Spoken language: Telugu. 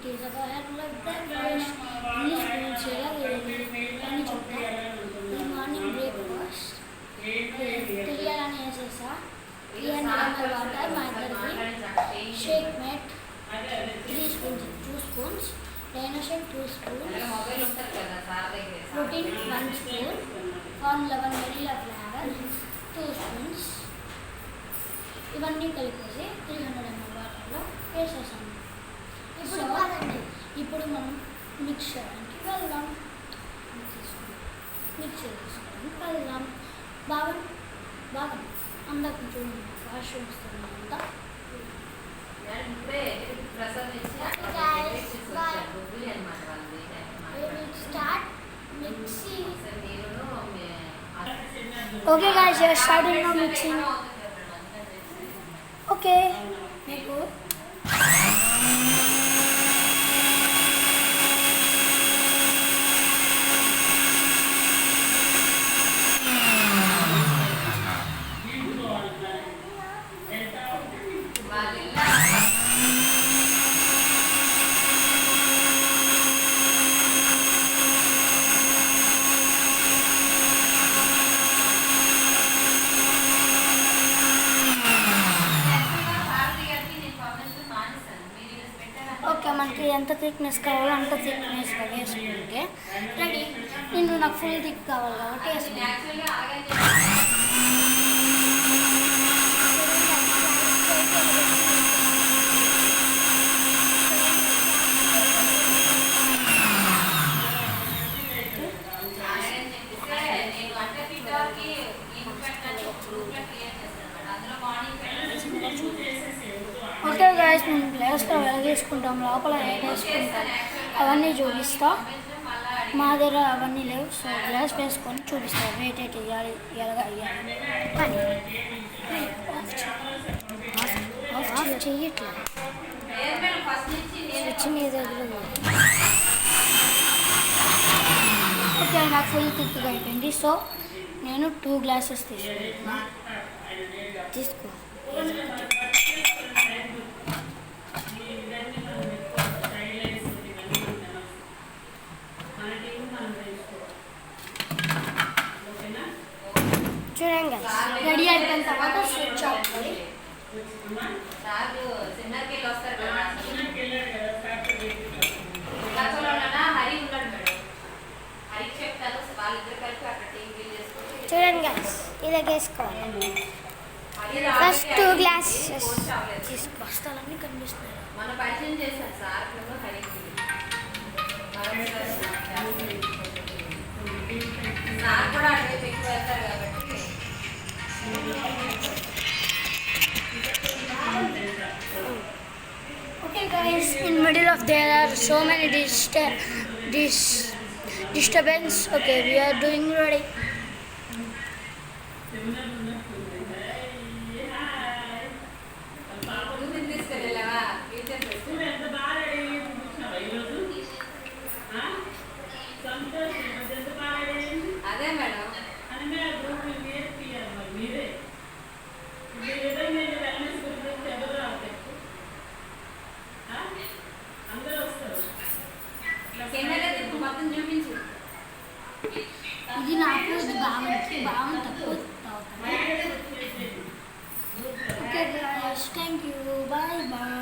It is a fire like that fish. English means అని చెప్తా. ఈ మార్నింగ్ బ్రేక్ఫాస్ట్ తెలియాలని వేసేసా 300 ml వాటర్ మా ఇద్దరికి. Shake mate 3 spoons 2 spoons. డైనోషేక్ 2 spoons. Protein 1 spoon. Corn 11 vanilla flavour 2 spoons. ఇవన్నీ కలిపేసి 300 ml వాటర్లో వేసేసాము. ఇప్పుడు మనం మిక్స్ చేయడానికి వెళ్దాం. మిక్స్ చేసుకోవడానికి వెళ్దాం. బాగా బాగా అందరికి కొంచెం వాష్రూమ్ వస్తుంది అంతా. Okay guys, you're starting now mixing. Okay మీకు మనకి ఎంత థిక్నెస్ కావాలో అంత థిక్నెస్గా వేసుకుంటే రెడీ. నేను నాకు ఫుల్ థిక్ కావాలి కాబట్టి వేసుకుంటాను. ఓకే గాయస్, నేను గ్లాస్లో వెలగేసుకుంటాం, లోపల వేసుకుంటాం, అవన్నీ చూపిస్తా. మా దగ్గర అవన్నీ లేవు, సో గ్లాస్ వేసుకొని చూపిస్తా వెయిట్ వేయాలి ఎలాగా వేయాలి. కానీ ఆఫ్ చెయ్యట్లేదు, స్విచ్ మీద ఓకే. నాకు ఫుల్ థిక్గా అయిపోయింది, సో నేను 2 గ్లాసెస్ తీసుకుంటున్నా. తీసుకో. చూడండి రెడీ అయిపోయిన తర్వాత స్విచ్ ఆఫ్ చేయాలి. చూడండి గైస్, ఇలా వేసుకోవాలి. ఫస్ట్ 2 గ్లాసెస్ తీసుకో. బస్తాలన్నీ కనిపిస్తున్నాయి. మనం పరిచయం చేశారు సార్. సార్ కూడా అటువైపు ఎక్కువ వెళ్తారు కాబట్టి. Okay guys, in middle of there are so many disturbance. Okay, we are doing ready. అదే మేడం మొత్తం చూపించు. ఇది నాకు ఇది బాగా తక్కువ. Okay, thank you, bye bye.